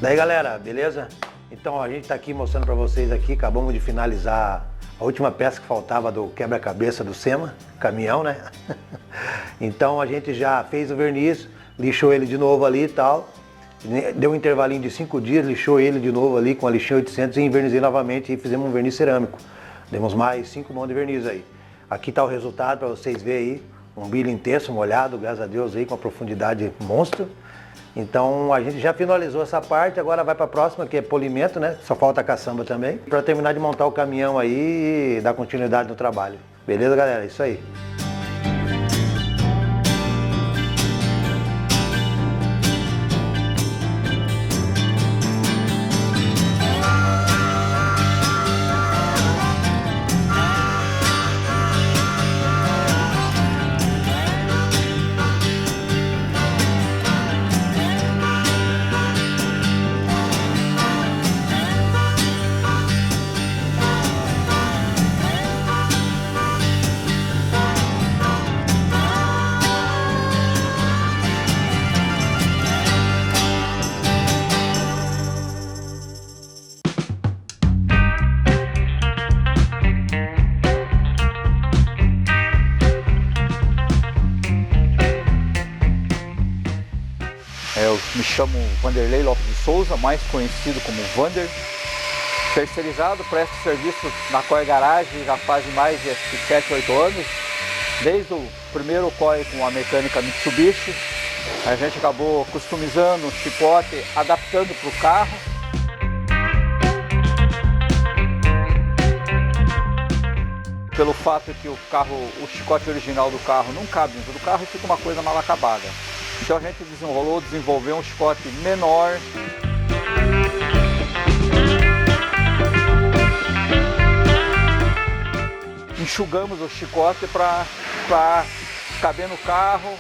Daí galera, beleza? Então a gente tá aqui mostrando para vocês aqui, acabamos de finalizar a última peça que faltava do quebra-cabeça do SEMA, caminhão, né? Então a gente já fez o verniz, lixou ele de novo ali e tal, deu um intervalinho de 5 dias, lixou ele de novo ali com a lixinha 800 e envernizei novamente e fizemos um verniz cerâmico. Demos mais 5 mãos de verniz aí. Aqui tá o resultado para vocês verem aí, um brilho intenso, molhado, graças a Deus aí, com a profundidade monstro. Então a gente já finalizou essa parte, agora vai para a próxima, que é polimento, né? Só falta a caçamba também, para terminar de montar o caminhão aí e dar continuidade no trabalho. Beleza, galera? É isso aí. Eu me chamo Vanderlei Lopes de Souza, mais conhecido como Vander. Terceirizado, presto serviço na COI Garage já faz mais de 7, 8 anos. Desde o primeiro COI com a mecânica Mitsubishi, a gente acabou customizando o chicote, adaptando para o carro. Pelo fato que o chicote original do carro não cabe dentro do carro e fica uma coisa mal acabada. Então a gente desenvolveu um chicote menor. Enxugamos o chicote para caber no carro.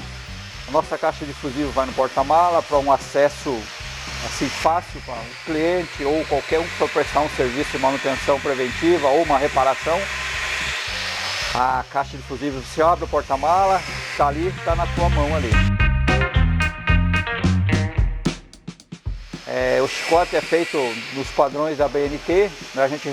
A nossa caixa de fusível vai no porta-mala para um acesso assim fácil para o cliente ou qualquer um que for prestar um serviço de manutenção preventiva ou uma reparação. A caixa de fusível, você abre o porta-mala, está ali, está na tua mão ali. O chicote é feito nos padrões da BNT, a gente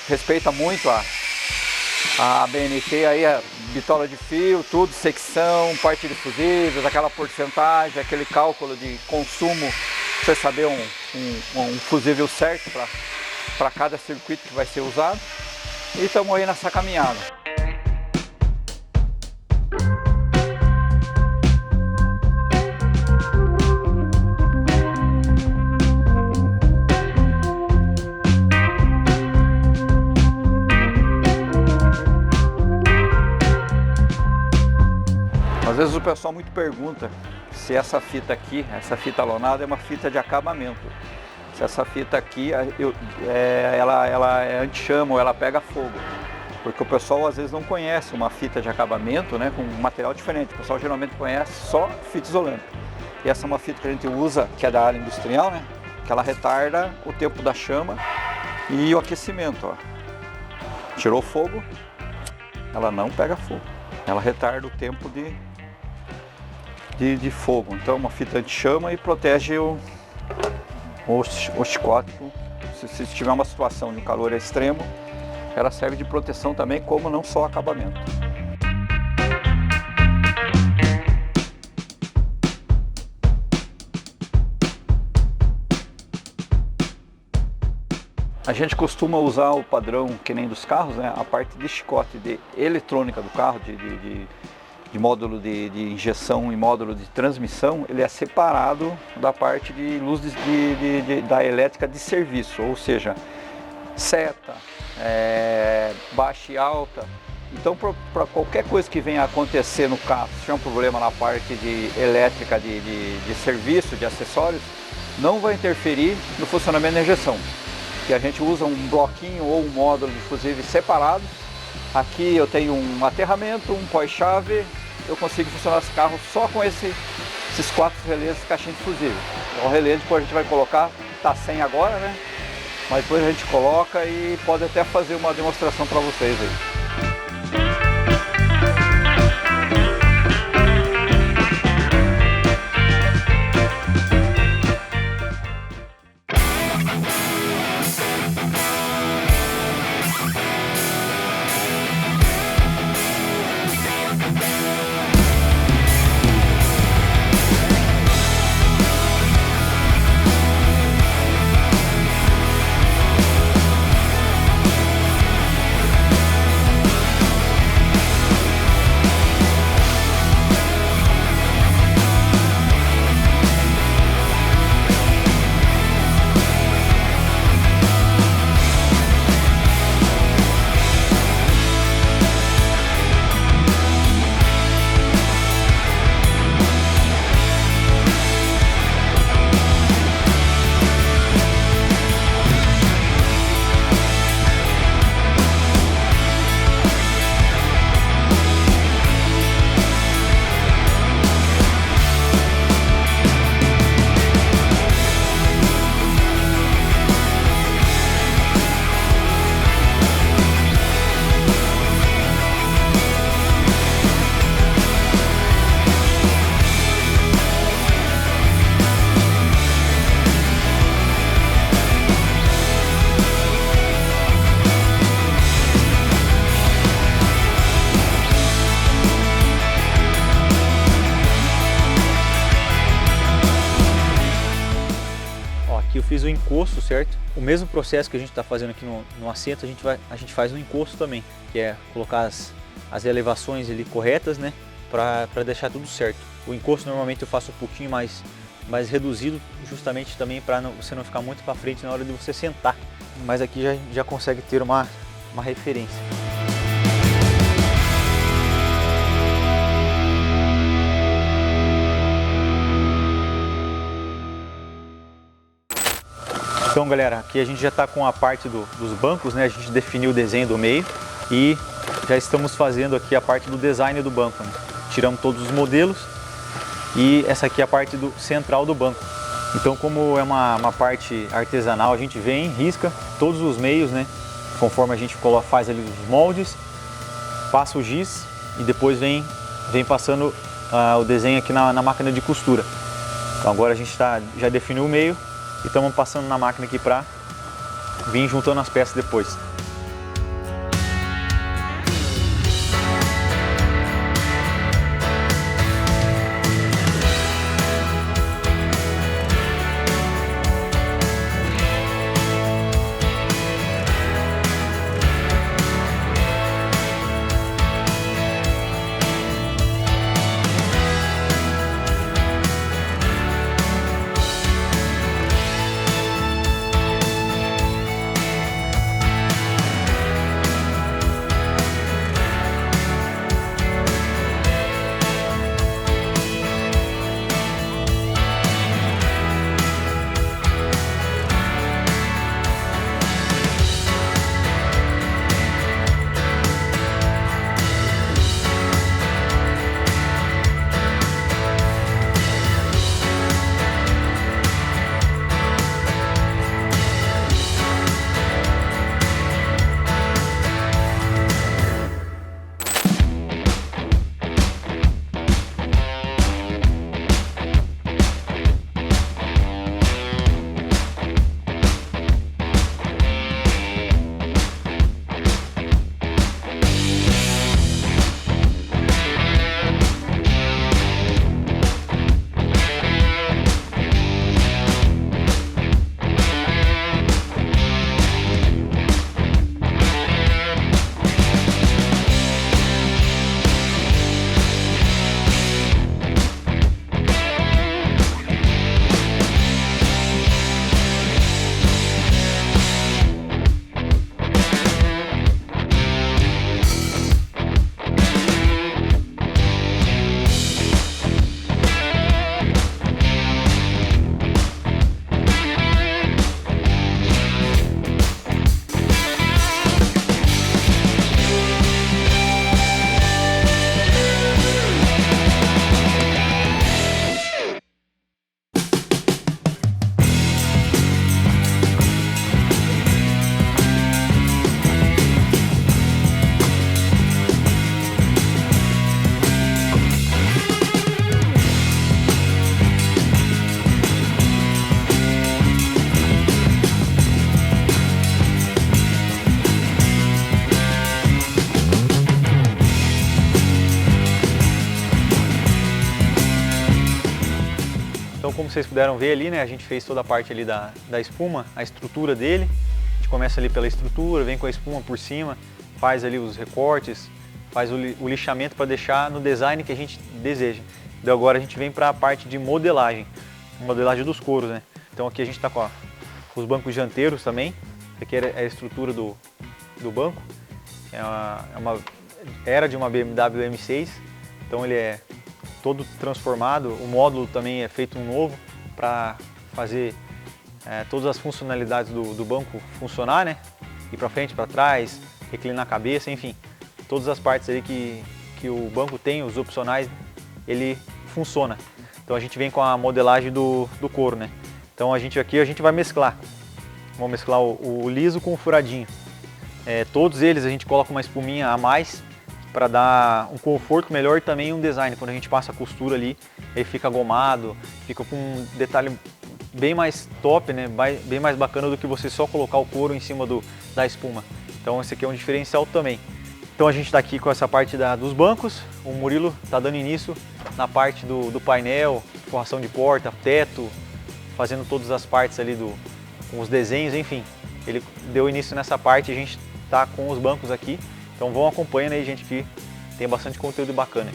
respeita muito a BNT, aí a bitola de fio, tudo, secção, parte de fusíveis, aquela porcentagem, aquele cálculo de consumo, para você saber um fusível certo para cada circuito que vai ser usado. E estamos aí nessa caminhada. Às vezes o pessoal muito pergunta se essa fita aqui, essa fita alonada é uma fita de acabamento. Se essa fita aqui, ela é anti-chama ou ela pega fogo. Porque o pessoal às vezes não conhece uma fita de acabamento, né, com um material diferente. O pessoal geralmente conhece só fita isolante. E essa é uma fita que a gente usa, que é da área industrial, né, que ela retarda o tempo da chama e o aquecimento. Ó. Tirou fogo, ela não pega fogo. Ela retarda o tempo de fogo. Então é uma fita anti-chama e protege o chicote. Se tiver uma situação de calor extremo, ela serve de proteção também, como não só acabamento. A gente costuma usar o padrão, que nem dos carros, né? A parte de chicote de eletrônica do carro, de módulo de injeção e módulo de transmissão, ele é separado da parte de luz da elétrica de serviço, ou seja, seta, baixa e alta. Então, para qualquer coisa que venha a acontecer no carro, se tiver um problema na parte de elétrica de serviço, de acessórios, não vai interferir no funcionamento da injeção. Que a gente usa um bloquinho ou um módulo de fusível separado. Aqui eu tenho um aterramento, um pós-chave, eu consigo funcionar esse carro só com esses 4 relés de caixinha de fusível. Então, o relé depois a gente vai colocar, está sem agora, né? Mas depois a gente coloca e pode até fazer uma demonstração para vocês aí. fiz o encosto, certo? O mesmo processo que a gente está fazendo aqui no assento, a gente faz no encosto também, que é colocar as elevações ali corretas, né? Para deixar tudo certo. O encosto normalmente eu faço um pouquinho mais reduzido, justamente também para você não ficar muito para frente na hora de você sentar. Mas aqui já consegue ter uma referência. Então galera, aqui a gente já está com a parte dos bancos, né? A gente definiu o desenho do meio e já estamos fazendo aqui a parte do design do banco, né? Tiramos todos os modelos e essa aqui é a parte central do banco. Então, como é uma parte artesanal, a gente vem, risca todos os meios, né? Conforme a gente faz ali os moldes, passa o giz e depois vem passando o desenho aqui na máquina de costura. Então agora a gente já definiu o meio e estamos passando na máquina aqui para vir juntando as peças depois. Então, como vocês puderam ver ali, né, a gente fez toda a parte ali da espuma, a estrutura dele. A gente começa ali pela estrutura, vem com a espuma por cima, faz ali os recortes, faz o lixamento para deixar no design que a gente deseja. Então agora a gente vem para a parte de modelagem dos couros, né? Então aqui a gente está com os bancos dianteiros também. Aqui é a estrutura do banco. Era de uma BMW M6, então ele é todo transformado. O módulo também é feito um novo para fazer todas as funcionalidades do banco funcionar, né? Ir para frente, para trás, reclinar a cabeça, enfim, todas as partes ali que o banco tem, os opcionais, ele funciona. Então a gente vem com a modelagem do couro, né? Então aqui a gente vai mesclar. Vamos mesclar o liso com o furadinho. Todos eles a gente coloca uma espuminha a mais para dar um conforto melhor e também um design. Quando a gente passa a costura ali, ele fica gomado, fica com um detalhe bem mais top, né? Bem mais bacana do que você só colocar o couro em cima da espuma. Então esse aqui é um diferencial também. Então a gente está aqui com essa parte dos bancos. O Murilo está dando início na parte do painel, forração de porta, teto, fazendo todas as partes ali com os desenhos, enfim. Ele deu início nessa parte, a gente está com os bancos aqui. Então vão acompanhando aí, gente, que tem bastante conteúdo bacana.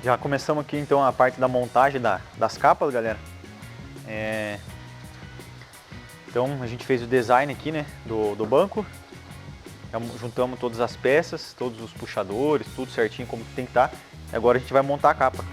Já começamos aqui então a parte da montagem das capas, galera. Então a gente fez o design aqui, né, do banco. Já juntamos todas as peças, todos os puxadores, tudo certinho como tem que estar. E agora a gente vai montar a capa.